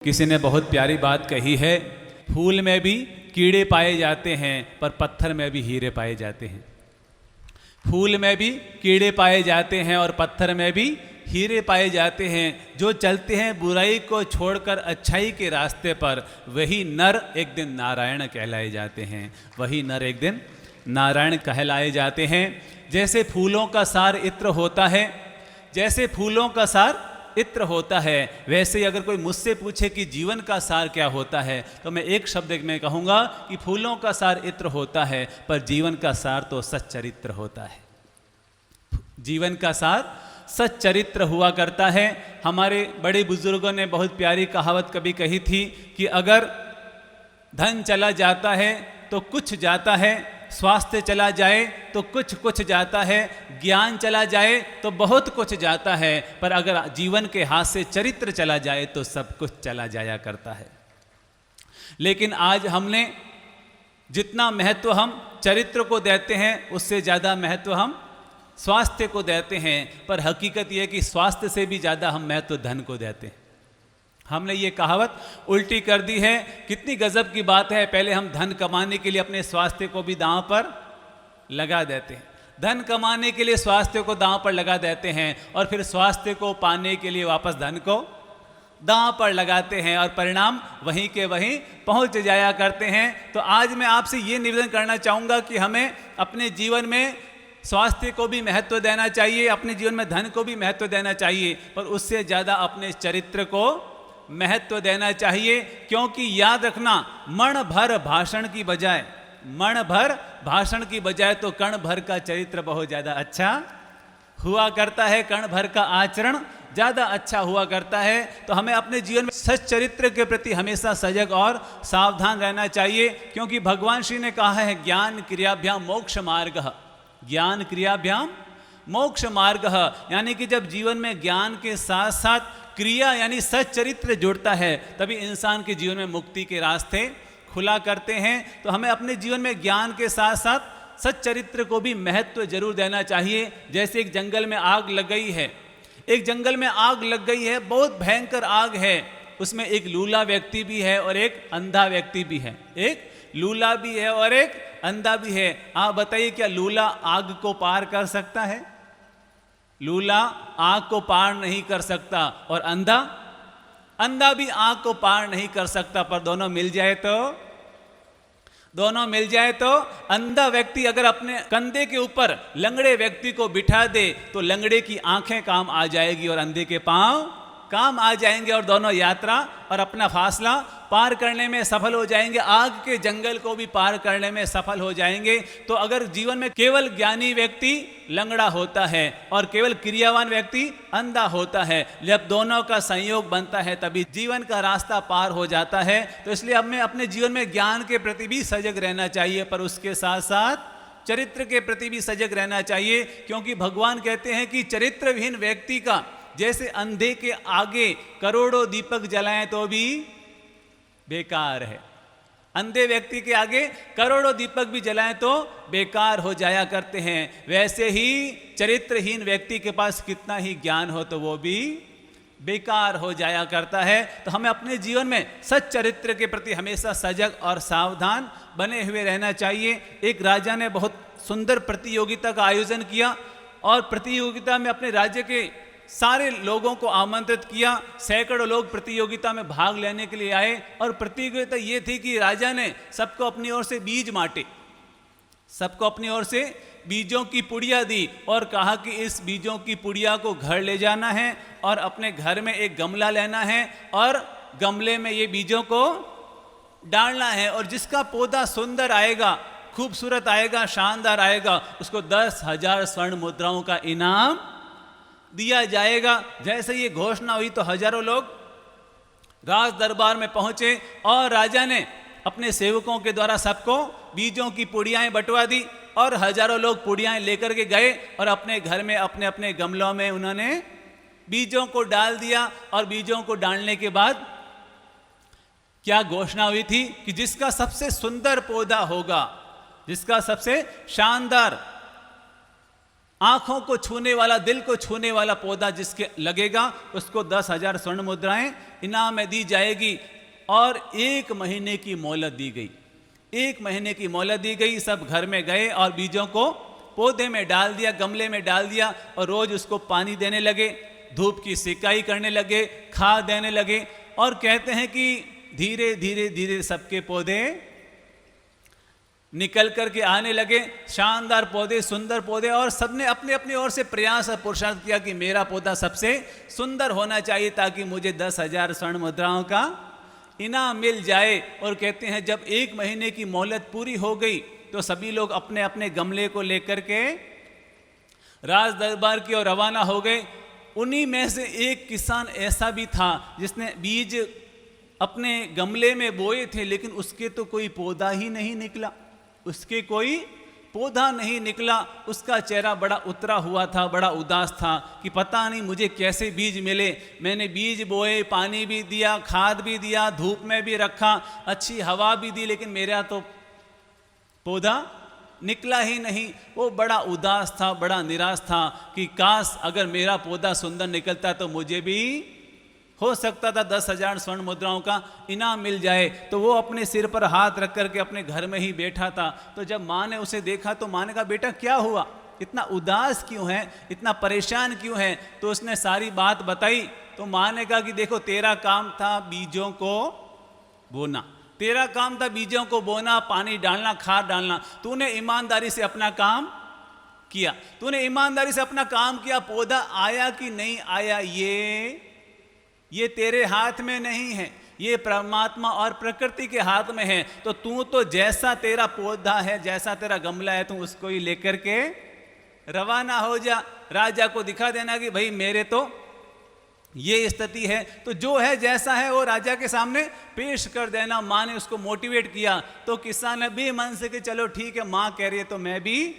किसी ने बहुत प्यारी बात कही है, फूल में भी कीड़े पाए जाते हैं पर पत्थर में भी हीरे पाए जाते हैं। फूल में भी कीड़े पाए जाते हैं और पत्थर में भी हीरे पाए जाते हैं। जो चलते हैं बुराई को छोड़कर अच्छाई के रास्ते पर, वही नर एक दिन नारायण कहलाए जाते हैं। वही नर एक दिन नारायण कहलाए जाते हैं। जैसे फूलों का सार इत्र होता है, जैसे फूलों का सार इत्र होता है, वैसे ही अगर कोई मुझसे पूछे कि जीवन का सार क्या होता है, तो मैं एक शब्द में कहूँगा कि फूलों का सार इत्र होता है, पर जीवन का सार तो सच्चरित्र होता है। जीवन का सार सच्चरित्र हुआ करता है। हमारे बड़े बुजुर्गों ने बहुत प्यारी कहावत कभी कही थी कि अगर धन चला जाता है तो कुछ जाता है, स्वास्थ्य चला जाए तो कुछ जाता है, ज्ञान चला जाए तो बहुत कुछ जाता है, पर अगर जीवन के हाथ से चरित्र चला जाए तो सब कुछ चला जाया करता है। लेकिन आज हमने जितना महत्व हम चरित्र को देते हैं, उससे ज़्यादा महत्व हम स्वास्थ्य को देते हैं। पर हकीकत यह है कि स्वास्थ्य से भी ज़्यादा हम महत्व धन को देते हैं। हमने ये कहावत उल्टी कर दी है। कितनी गजब की बात है, पहले हम धन कमाने के लिए अपने स्वास्थ्य को भी दांव पर लगा देते हैं। धन कमाने के लिए स्वास्थ्य को दांव पर लगा देते हैं और फिर स्वास्थ्य को पाने के लिए वापस धन को दांव पर लगाते हैं और परिणाम वहीं के वहीं पहुंच जाया करते हैं। तो आज मैं आपसे ये निवेदन करना चाहूँगा कि हमें अपने जीवन में स्वास्थ्य को भी महत्व देना चाहिए, अपने जीवन में धन को भी महत्व देना चाहिए, पर उससे ज़्यादा अपने चरित्र को महत्व देना चाहिए। क्योंकि याद रखना, मण भर भाषण की बजाय, मण भर भाषण की बजाय तो कण भर का चरित्र बहुत ज़्यादा अच्छा हुआ करता है, कण भर का आचरण ज़्यादा अच्छा हुआ करता है। तो हमें अपने जीवन में सच्चरित्र के प्रति हमेशा सजग और सावधान रहना चाहिए। क्योंकि भगवान श्री ने कहा है, ज्ञान क्रियाभ्याम मोक्ष मार्ग, ज्ञान क्रियाभ्याम मोक्ष मार्ग, यानी कि जब जीवन में ज्ञान के साथ साथ क्रिया यानी सच्चरित्र जुड़ता है, तभी इंसान के जीवन में मुक्ति के रास्ते खुला करते हैं। तो हमें अपने जीवन में ज्ञान के साथ साथ सच्चरित्र को भी महत्व जरूर देना चाहिए। जैसे एक जंगल में आग लग गई है, एक जंगल में आग लग गई है, बहुत भयंकर आग है, उसमें एक लूला व्यक्ति भी है और एक अंधा व्यक्ति भी है। एक लूला भी है और एक अंधा भी है। आप बताइए, क्या लूला आग को पार कर सकता है? लूला आग को पार नहीं कर सकता और अंधा, अंधा भी आग को पार नहीं कर सकता। पर दोनों मिल जाए तो, दोनों मिल जाए तो अंधा व्यक्ति अगर अपने कंधे के ऊपर लंगड़े व्यक्ति को बिठा दे तो लंगड़े की आंखें काम आ जाएगी और अंधे के पांव काम आ जाएंगे और दोनों यात्रा और अपना फासला पार करने में सफल हो जाएंगे, आग के जंगल को भी पार करने में सफल हो जाएंगे। तो अगर जीवन में केवल ज्ञानी व्यक्ति लंगड़ा होता है और केवल क्रियावान व्यक्ति अंधा होता है, जब दोनों का संयोग बनता है तभी जीवन का रास्ता पार हो जाता है। तो इसलिए हमें अपने जीवन में ज्ञान के प्रति भी सजग रहना चाहिए, पर उसके साथ साथ चरित्र के प्रति भी सजग रहना चाहिए। क्योंकि भगवान कहते हैं कि चरित्रहीन व्यक्ति का, जैसे अंधे के आगे करोड़ों दीपक जलाएं तो भी बेकार है, अंधे व्यक्ति के आगे करोड़ों दीपक भी जलाएं तो बेकार हो जाया करते हैं, वैसे ही चरित्रहीन व्यक्ति के पास कितना ही ज्ञान हो तो वो भी बेकार हो जाया करता है। तो हमें अपने जीवन में सच्चरित्र के प्रति हमेशा सजग और सावधान बने हुए रहना चाहिए। एक राजा ने बहुत सुंदर प्रतियोगिता का आयोजन किया और प्रतियोगिता में अपने राज्य के सारे लोगों को आमंत्रित किया। सैकड़ों लोग प्रतियोगिता में भाग लेने के लिए आए और प्रतियोगिता ये थी कि राजा ने सबको अपनी ओर से बीज बांटे, सबको अपनी ओर से बीजों की पुड़िया दी और कहा कि इस बीजों की पुड़िया को घर ले जाना है और अपने घर में एक गमला लेना है और गमले में ये बीजों को डालना है, और जिसका पौधा सुंदर आएगा, खूबसूरत आएगा, शानदार आएगा, उसको 10,000 स्वर्ण मुद्राओं का इनाम दिया जाएगा। जैसे ये घोषणा हुई तो हजारों लोग राज दरबार में पहुंचे और राजा ने अपने सेवकों के द्वारा सबको बीजों की पुड़ियाएं बंटवा दी और हजारों लोग पुड़ियाएं लेकर के गए और अपने घर में अपने अपने गमलों में उन्होंने बीजों को डाल दिया। और बीजों को डालने के बाद क्या घोषणा हुई थी कि जिसका सबसे सुंदर पौधा होगा, जिसका सबसे शानदार आंखों को छूने वाला, दिल को छूने वाला पौधा जिसके लगेगा उसको 10,000 स्वर्ण मुद्राएं इनाम में दी जाएगी। और 1 महीने की मोहलत दी गई, 1 महीने की मोहलत दी गई। सब घर में गए और बीजों को पौधे में डाल दिया, गमले में डाल दिया और रोज उसको पानी देने लगे, धूप की सिंचाई करने लगे, खाद देने लगे। और कहते हैं कि धीरे धीरे धीरे सबके पौधे निकल करके आने लगे, शानदार पौधे, सुंदर पौधे। और सबने अपने अपनी ओर से प्रयास और पुरुषार्थ किया कि मेरा पौधा सबसे सुंदर होना चाहिए ताकि मुझे 10,000 स्वर्ण मुद्राओं का इनाम मिल जाए। और कहते हैं जब 1 महीने की मोहलत पूरी हो गई तो सभी लोग अपने अपने गमले को लेकर के राज दरबार की ओर रवाना हो गए। उन्हीं में से एक किसान ऐसा भी था जिसने बीज अपने गमले में बोए थे, लेकिन उसके तो कोई पौधा ही नहीं निकला, उसके कोई पौधा नहीं निकला। उसका चेहरा बड़ा उतरा हुआ था, बड़ा उदास था कि पता नहीं मुझे कैसे बीज मिले। मैंने बीज बोए, पानी भी दिया, खाद भी दिया, धूप में भी रखा, अच्छी हवा भी दी, लेकिन मेरा तो पौधा निकला ही नहीं। वो बड़ा उदास था, बड़ा निराश था कि काश अगर मेरा पौधा सुंदर निकलता तो मुझे भी हो सकता था 10,000 स्वर्ण मुद्राओं का इनाम मिल जाए। तो वो अपने सिर पर हाथ रख करके अपने घर में ही बैठा था। तो जब माँ ने उसे देखा तो माँ ने कहा, बेटा क्या हुआ, इतना उदास क्यों है, इतना परेशान क्यों है? तो उसने सारी बात बताई। तो माँ ने कहा कि देखो, तेरा काम था बीजों को बोना, तेरा काम था बीजों को बोना, पानी डालना, खाद डालना। तूने ईमानदारी से अपना काम किया, तूने ईमानदारी से अपना काम किया। पौधा आया कि नहीं आया ये तेरे हाथ में नहीं है, ये परमात्मा और प्रकृति के हाथ में है। तो तू तो जैसा तेरा पौधा है, जैसा तेरा गमला है, तू उसको ही लेकर के रवाना हो जा। राजा को दिखा देना कि भाई मेरे तो ये स्थिति है, तो जो है जैसा है वो राजा के सामने पेश कर देना। माँ ने उसको मोटिवेट किया। तो किसान ने भी मन से कि चलो ठीक है, माँ कह रही है तो मैं भी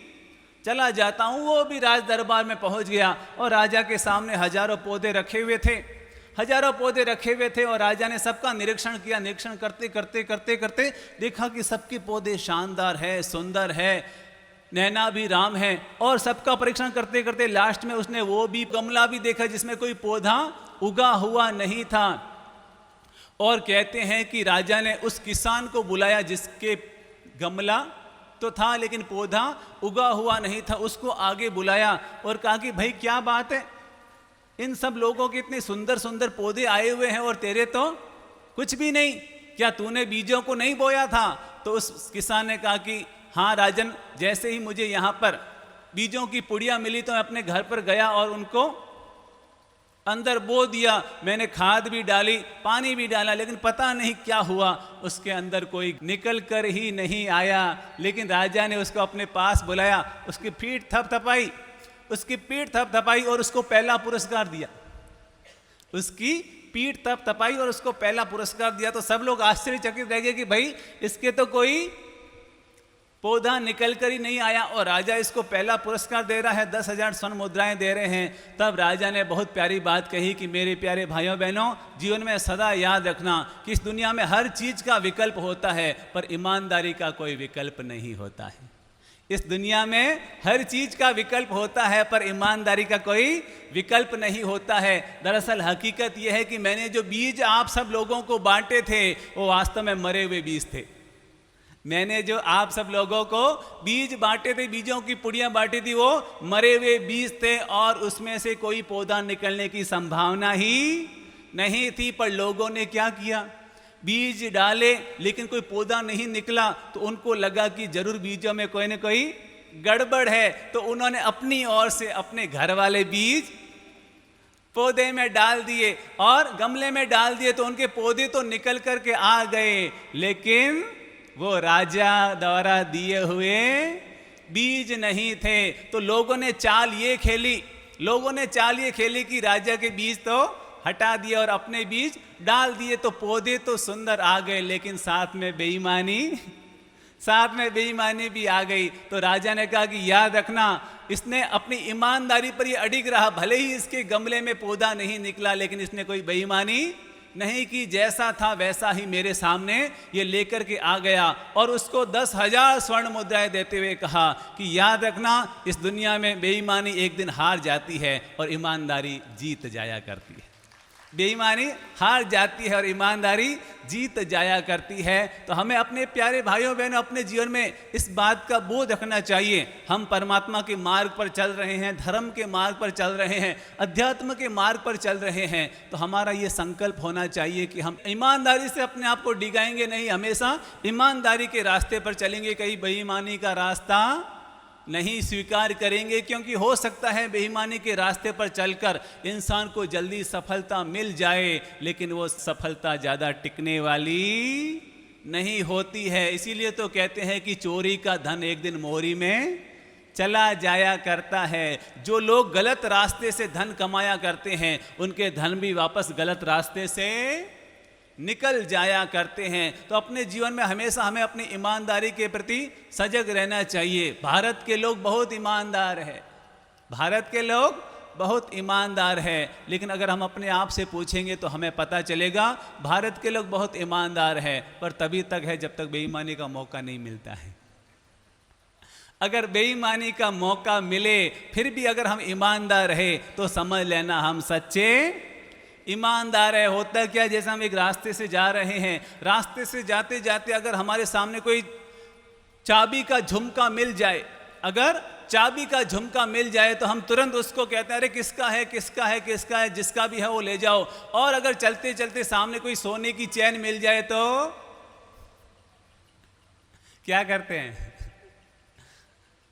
चला जाता हूँ। वो भी राज दरबार में पहुँच गया और राजा के सामने हजारों पौधे रखे हुए थे, हजारों पौधे रखे हुए थे। और राजा ने सबका निरीक्षण किया। निरीक्षण करते करते करते करते देखा कि सबके पौधे शानदार है, सुंदर है, नैना भी राम है। और सबका परीक्षण करते करते लास्ट में उसने वो भी गमला भी देखा जिसमें कोई पौधा उगा हुआ नहीं था। और कहते हैं कि राजा ने उस किसान को बुलाया जिसके गमला तो था लेकिन पौधा उगा हुआ नहीं था। उसको आगे बुलाया और कहा कि भाई क्या बात है, इन सब लोगों के इतने सुंदर सुंदर पौधे आए हुए हैं और तेरे तो कुछ भी नहीं, क्या तूने बीजों को नहीं बोया था? तो उस किसान ने कहा कि हाँ राजन, जैसे ही मुझे यहाँ पर बीजों की पुड़िया मिली तो मैं अपने घर पर गया और उनको अंदर बो दिया। मैंने खाद भी डाली, पानी भी डाला, लेकिन पता नहीं क्या हुआ, उसके अंदर कोई निकल कर ही नहीं आया। लेकिन राजा ने उसको अपने पास बुलाया, उसकी पीठ थपथपाई, उसकी पीठ थपथपाई और उसको पहला पुरस्कार दिया। उसकी पीठ थपथपाई और उसको पहला पुरस्कार दिया। तो सब लोग आश्चर्यचकित रह गए कि भाई इसके तो कोई पौधा निकल कर ही नहीं आया और राजा इसको पहला पुरस्कार दे रहा है, 10,000 स्वर्ण मुद्राएं दे रहे हैं। तब राजा ने बहुत प्यारी बात कही कि मेरे प्यारे भाइयों बहनों, जीवन में सदा याद रखना कि इस दुनिया में हर चीज का विकल्प होता है पर ईमानदारी का कोई विकल्प नहीं होता है। इस दुनिया में हर चीज का विकल्प होता है पर ईमानदारी का कोई विकल्प नहीं होता है। दरअसल हकीकत यह है कि मैंने जो बीज आप सब लोगों को बांटे थे वो वास्तव में मरे हुए बीज थे। मैंने जो आप सब लोगों को बीज बांटे थे, बीजों की पुड़ियां बांटी थी, वो मरे हुए बीज थे और उसमें से कोई पौधा निकलने की संभावना ही नहीं थी। पर लोगों ने क्या किया, बीज डाले लेकिन कोई पौधा नहीं निकला। तो उनको लगा कि जरूर बीजों में कोई न कोई गड़बड़ है। तो उन्होंने अपनी ओर से अपने घर वाले बीज पौधे में डाल दिए और गमले में डाल दिए। तो उनके पौधे तो निकल करके आ गए, लेकिन वो राजा द्वारा दिए हुए बीज नहीं थे। तो लोगों ने चाल ये खेली कि राजा के बीज तो हटा दिए और अपने बीज डाल दिए। तो पौधे तो सुंदर आ गए लेकिन साथ में बेईमानी भी आ गई। तो राजा ने कहा कि याद रखना, इसने अपनी ईमानदारी पर ये अडिग रहा, भले ही इसके गमले में पौधा नहीं निकला लेकिन इसने कोई बेईमानी नहीं कि जैसा था वैसा ही मेरे सामने ये लेकर के आ गया और उसको 10,000 स्वर्ण मुद्राएं देते हुए कहा कि याद रखना, इस दुनिया में बेईमानी एक दिन हार जाती है और ईमानदारी जीत जाया करती है। बेईमानी हार जाती है और ईमानदारी जीत जाया करती है। तो हमें अपने प्यारे भाइयों बहनों अपने जीवन में इस बात का बोध रखना चाहिए। हम परमात्मा के मार्ग पर चल रहे हैं, धर्म के मार्ग पर चल रहे हैं, अध्यात्म के मार्ग पर चल रहे हैं, तो हमारा ये संकल्प होना चाहिए कि हम ईमानदारी से अपने आप को डिगाएंगे नहीं, हमेशा ईमानदारी के रास्ते पर चलेंगे, कहीं बेईमानी का रास्ता नहीं स्वीकार करेंगे। क्योंकि हो सकता है बेईमानी के रास्ते पर चलकर इंसान को जल्दी सफलता मिल जाए, लेकिन वो सफलता ज़्यादा टिकने वाली नहीं होती है। इसीलिए तो कहते हैं कि चोरी का धन एक दिन मोहरी में चला जाया करता है। जो लोग गलत रास्ते से धन कमाया करते हैं, उनके धन भी वापस गलत रास्ते से निकल जाया करते हैं। तो अपने जीवन में हमेशा हमें अपनी ईमानदारी के प्रति सजग रहना चाहिए। भारत के लोग बहुत ईमानदार हैं, भारत के लोग बहुत ईमानदार हैं, लेकिन अगर हम अपने आप से पूछेंगे तो हमें पता चलेगा भारत के लोग बहुत ईमानदार हैं, पर तभी तक है जब तक बेईमानी का मौका नहीं मिलता है। अगर बेईमानी का मौका मिले फिर भी अगर हम ईमानदार रहे तो समझ लेना हम सच्चे ईमानदार है। होता क्या, जैसे हम एक रास्ते से जा रहे हैं, रास्ते से जाते जाते अगर हमारे सामने कोई चाबी का झुमका मिल जाए, अगर चाबी का झुमका मिल जाए तो हम तुरंत उसको कहते हैं अरे किसका है, किसका है, किसका है, जिसका भी है वो ले जाओ। और अगर चलते चलते सामने कोई सोने की चैन मिल जाए तो क्या करते हैं?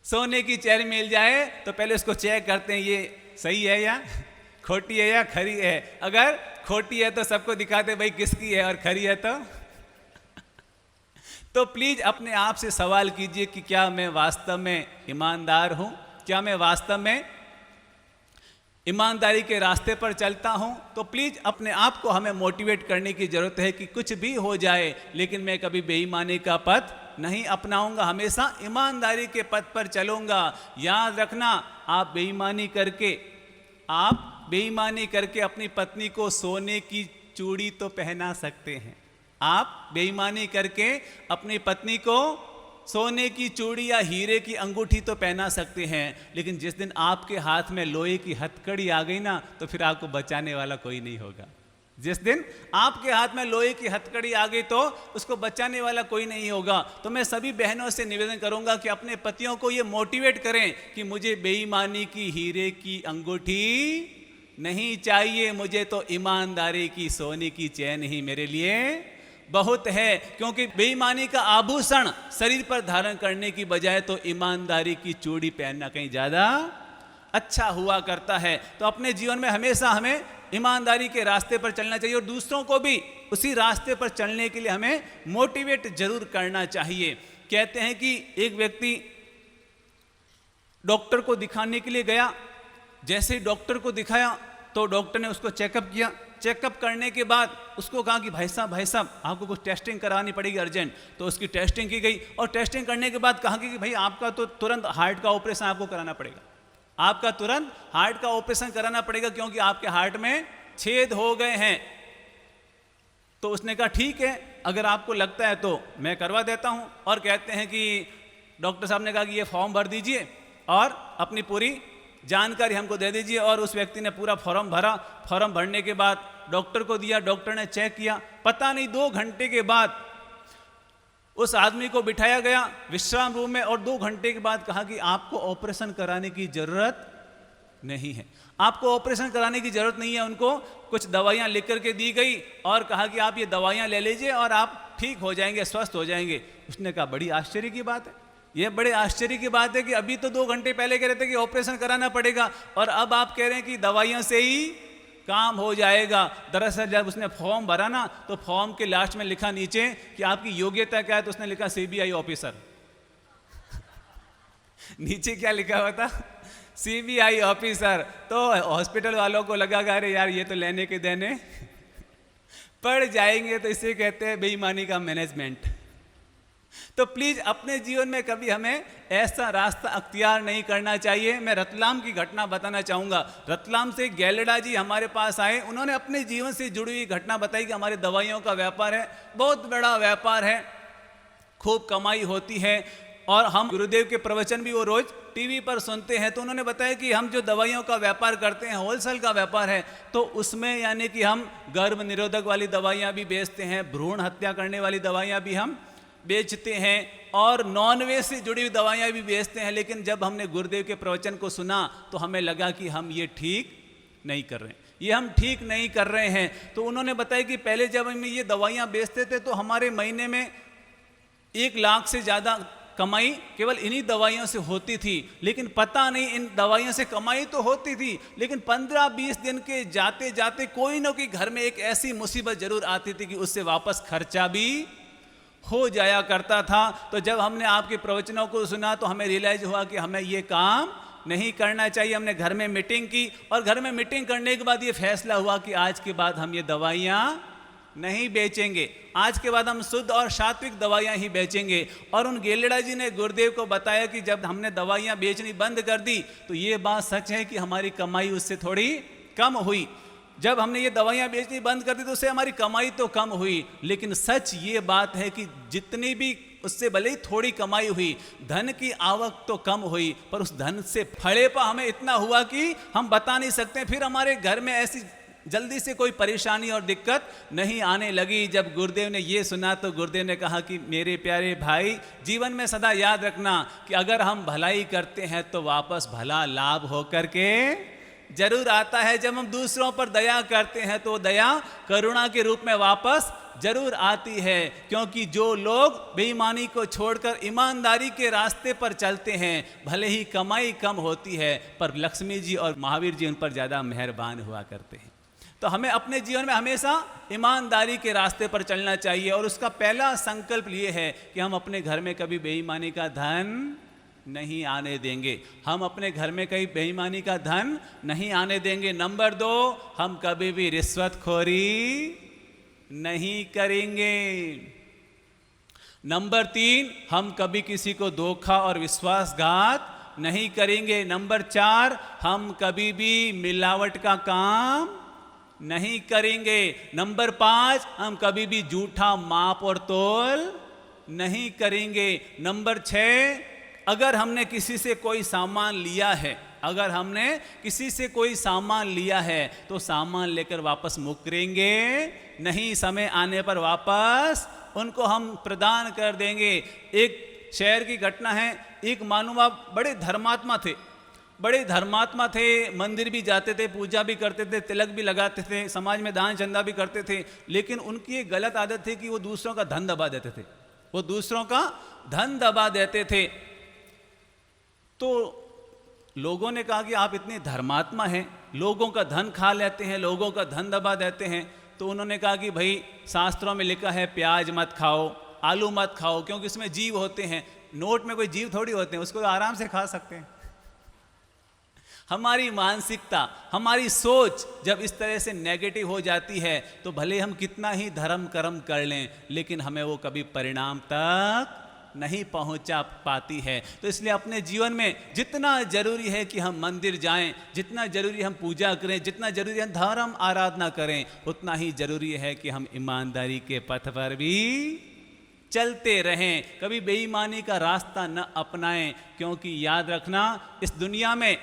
सोने की चैन मिल जाए तो पहले उसको चेक करते हैं ये सही है या खोटी है या खरी है। अगर खोटी है तो सबको दिखाते भाई किसकी है, और खरी है तो प्लीज अपने आप से सवाल कीजिए कि क्या मैं वास्तव में ईमानदार हूं, क्या मैं वास्तव में ईमानदारी के रास्ते पर चलता हूं। तो प्लीज अपने आप को हमें मोटिवेट करने की जरूरत है कि कुछ भी हो जाए लेकिन मैं कभी बेईमानी का पथ नहीं अपनाऊंगा, हमेशा ईमानदारी के पथ पर चलूंगा। याद रखना, आप बेईमानी करके अपनी पत्नी को सोने की चूड़ी तो पहना सकते हैं, आप बेईमानी करके अपनी पत्नी को सोने की चूड़ी या हीरे की अंगूठी तो पहना सकते हैं, लेकिन जिस दिन आपके हाथ में लोहे की हथकड़ी आ गई ना तो फिर आपको बचाने वाला कोई नहीं होगा। जिस दिन आपके हाथ में लोहे की हथकड़ी आ गई तो उसको बचाने वाला कोई नहीं होगा। तो मैं सभी बहनों से निवेदन करूंगा कि अपने पतियों को ये मोटिवेट करें कि मुझे बेईमानी की हीरे की अंगूठी नहीं चाहिए, मुझे तो ईमानदारी की सोने की चैन ही मेरे लिए बहुत है। क्योंकि बेईमानी का आभूषण शरीर पर धारण करने की बजाय तो ईमानदारी की चूड़ी पहनना कहीं ज्यादा अच्छा हुआ करता है। तो अपने जीवन में हमेशा हमें ईमानदारी के रास्ते पर चलना चाहिए और दूसरों को भी उसी रास्ते पर चलने के लिए हमें मोटिवेट जरूर करना चाहिए। कहते हैं कि एक व्यक्ति डॉक्टर को दिखाने के लिए गया, जैसे ही डॉक्टर को दिखाया तो डॉक्टर ने उसको चेकअप किया। चेकअप करने के बाद उसको कहा कि भाई साहब आपको कुछ टेस्टिंग करानी पड़ेगी अर्जेंट। तो उसकी टेस्टिंग की गई और टेस्टिंग करने के बाद कहा कि भाई आपका तो तुरंत हार्ट का ऑपरेशन आपको कराना पड़ेगा, आपका तुरंत हार्ट का ऑपरेशन कराना पड़ेगा क्योंकि आपके हार्ट में छेद हो गए हैं। तो उसने कहा ठीक है, अगर आपको लगता है तो मैं करवा देता हूं। और कहते हैं कि डॉक्टर साहब ने कहा कि ये फॉर्म भर दीजिए और अपनी पूरी जानकारी हमको दे दीजिए। और उस व्यक्ति ने पूरा फॉर्म भरा। फॉर्म भरने के बाद डॉक्टर को दिया, डॉक्टर ने चेक किया। पता नहीं 2 घंटे के बाद उस आदमी को बिठाया गया विश्राम रूम में और 2 घंटे के बाद कहा कि आपको ऑपरेशन कराने की जरूरत नहीं है, आपको ऑपरेशन कराने की जरूरत नहीं है। उनको कुछ दवाइयां लिख करके दी गई और कहा कि आप ये दवाइयां ले लीजिए और आप ठीक हो जाएंगे, स्वस्थ हो जाएंगे। उसने कहा बड़ी आश्चर्य की बात है, ये बड़े आश्चर्य की बात है कि अभी तो 2 घंटे पहले कह रहे थे कि ऑपरेशन कराना पड़ेगा और अब आप कह रहे हैं कि दवाइयों से ही काम हो जाएगा। दरअसल जब उसने फॉर्म भरा ना तो फॉर्म के लास्ट में लिखा नीचे कि आपकी योग्यता क्या है, तो उसने लिखा सीबीआई ऑफिसर। नीचे क्या लिखा हुआ था? CBI officer. तो हॉस्पिटल वालों को लगा कि अरे यार ये तो लेने के देने पड़ जाएंगे। तो इसे कहते हैं बेईमानी का मैनेजमेंट। तो प्लीज अपने जीवन में कभी हमें ऐसा रास्ता अख्तियार नहीं करना चाहिए। मैं रतलाम की घटना बताना चाहूँगा। रतलाम से गैलडा जी हमारे पास आए, उन्होंने अपने जीवन से जुड़ी हुई घटना बताई कि हमारे दवाइयों का व्यापार है, बहुत बड़ा व्यापार है, खूब कमाई होती है, और हम गुरुदेव के प्रवचन भी वो रोज टीवी पर सुनते हैं। तो उन्होंने बताया कि हम जो दवाइयों का व्यापार करते हैं, होलसेल का व्यापार है, तो उसमें यानी कि हम गर्भ निरोधक वाली दवाइयाँ भी बेचते हैं, भ्रूण हत्या करने वाली दवाइयाँ भी हम बेचते हैं, और नॉनवेज से जुड़ी हुई दवाइयाँ भी बेचते हैं। लेकिन जब हमने गुरुदेव के प्रवचन को सुना तो हमें लगा कि हम ये ठीक नहीं कर रहे हैं, ये हम ठीक नहीं कर रहे हैं। तो उन्होंने बताया कि पहले जब हम ये दवाइयाँ बेचते थे तो हमारे महीने में 1 लाख से ज़्यादा कमाई केवल इन्हीं दवाइयों से होती थी। लेकिन पता नहीं, इन दवाइयों से कमाई तो होती थी, लेकिन 15-20 दिन के जाते जाते कोई ना कोई घर में एक ऐसी मुसीबत जरूर आती थी कि उससे वापस खर्चा भी हो जाया करता था। तो जब हमने आपके प्रवचनों को सुना तो हमें रियलाइज हुआ कि हमें ये काम नहीं करना चाहिए। हमने घर में मीटिंग की, और घर में मीटिंग करने के बाद ये फैसला हुआ कि आज के बाद हम ये दवाइयाँ नहीं बेचेंगे, आज के बाद हम शुद्ध और सात्विक दवाइयाँ ही बेचेंगे। और उन गेलड़ा जी ने गुरुदेव को बताया कि जब हमने दवाइयाँ बेचनी बंद कर दी तो ये बात सच है कि हमारी कमाई उससे थोड़ी कम हुई। जब हमने ये दवाइयाँ बेचनी बंद कर दी तो उससे हमारी कमाई तो कम हुई, लेकिन सच ये बात है कि जितनी भी उससे भले ही थोड़ी कमाई हुई, धन की आवक तो कम हुई, पर उस धन से फड़ेपा हमें इतना हुआ कि हम बता नहीं सकते। फिर हमारे घर में ऐसी जल्दी से कोई परेशानी और दिक्कत नहीं आने लगी। जब गुरुदेव ने ये सुना तो गुरुदेव ने कहा कि मेरे प्यारे भाई, जीवन में सदा याद रखना कि अगर हम भलाई करते हैं तो वापस भला लाभ होकर के जरूर आता है। जब हम दूसरों पर दया करते हैं तो दया करुणा के रूप में वापस जरूर आती है। क्योंकि जो लोग बेईमानी को छोड़कर ईमानदारी के रास्ते पर चलते हैं, भले ही कमाई कम होती है, पर लक्ष्मी जी और महावीर जी उन पर ज़्यादा मेहरबान हुआ करते हैं। तो हमें अपने जीवन में हमेशा ईमानदारी के रास्ते पर चलना चाहिए, और उसका पहला संकल्प ये है कि हम अपने घर में कभी बेईमानी का धन नहीं आने देंगे। हम अपने घर में कहीं बेईमानी का धन नहीं आने देंगे। नंबर 2, हम कभी भी रिश्वतखोरी नहीं करेंगे। नंबर 3, हम कभी किसी को धोखा और विश्वासघात नहीं करेंगे। नंबर 4, हम कभी भी मिलावट का काम नहीं करेंगे। नंबर 5, हम कभी भी झूठा माप और तोल नहीं करेंगे। नंबर 6, अगर हमने किसी से कोई सामान लिया है, अगर हमने किसी से कोई सामान लिया है तो सामान लेकर वापस मुकरेंगे नहीं, समय आने पर वापस उनको हम प्रदान कर देंगे। एक शहर की घटना है, एक मालूम आप बड़े धर्मात्मा थे, मंदिर भी जाते थे, पूजा भी करते थे, तिलक भी लगाते थे, समाज में दान चंदा भी करते थे, लेकिन उनकी एक गलत आदत थी कि वो दूसरों का धन दबा देते थे। तो लोगों ने कहा कि आप इतने धर्मात्मा हैं, लोगों का धन खा लेते हैं, लोगों का धन दबा देते हैं। तो उन्होंने कहा कि भाई शास्त्रों में लिखा है प्याज मत खाओ, आलू मत खाओ, क्योंकि इसमें जीव होते हैं। नोट में कोई जीव थोड़ी होते हैं, उसको आराम से खा सकते हैं। हमारी मानसिकता, हमारी सोच जब इस तरह से नेगेटिव हो जाती है तो भले हम कितना ही धर्म कर्म कर लें, लेकिन हमें वो कभी परिणाम तक नहीं पहुंचा पाती है। तो इसलिए अपने जीवन में जितना जरूरी है कि हम मंदिर जाएं, जितना जरूरी हम पूजा करें, जितना जरूरी हम धर्म आराधना करें, उतना ही जरूरी है कि हम ईमानदारी के पथ पर भी चलते रहें, कभी बेईमानी का रास्ता न अपनाएं। क्योंकि याद रखना, इस दुनिया में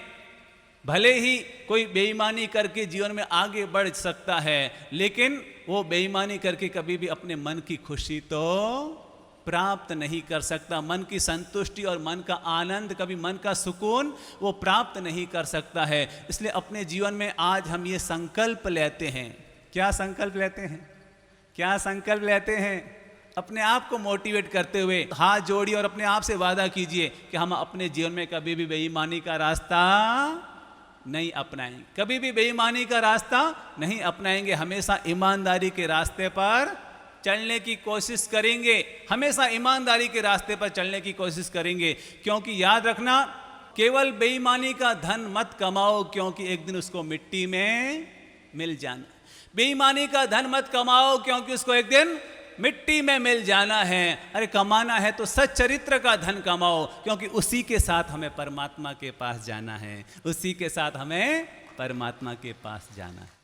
भले ही कोई बेईमानी करके जीवन में आगे बढ़ सकता है, लेकिन वो बेईमानी करके कभी भी अपने मन की खुशी तो प्राप्त नहीं कर सकता। मन की संतुष्टि और मन का आनंद, कभी मन का सुकून वो प्राप्त नहीं कर सकता है। इसलिए अपने जीवन में आज हम ये संकल्प लेते हैं। क्या संकल्प लेते हैं? अपने आप को मोटिवेट करते हुए हाथ जोड़िए और अपने आप से वादा कीजिए कि हम अपने जीवन में कभी भी बेईमानी का रास्ता नहीं अपनाएंगे, कभी भी बेईमानी का रास्ता नहीं अपनाएंगे। हमेशा ईमानदारी के रास्ते पर चलने की कोशिश करेंगे, हमेशा ईमानदारी के रास्ते पर चलने की कोशिश करेंगे। क्योंकि याद रखना, केवल बेईमानी का धन मत कमाओ, क्योंकि एक दिन उसको मिट्टी में मिल जाना। बेईमानी का धन मत कमाओ, क्योंकि उसको एक दिन मिट्टी में मिल जाना है। अरे कमाना है तो सच्चरित्र का धन कमाओ, क्योंकि उसी के साथ हमें परमात्मा के पास जाना है, उसी के साथ हमें परमात्मा के पास जाना है।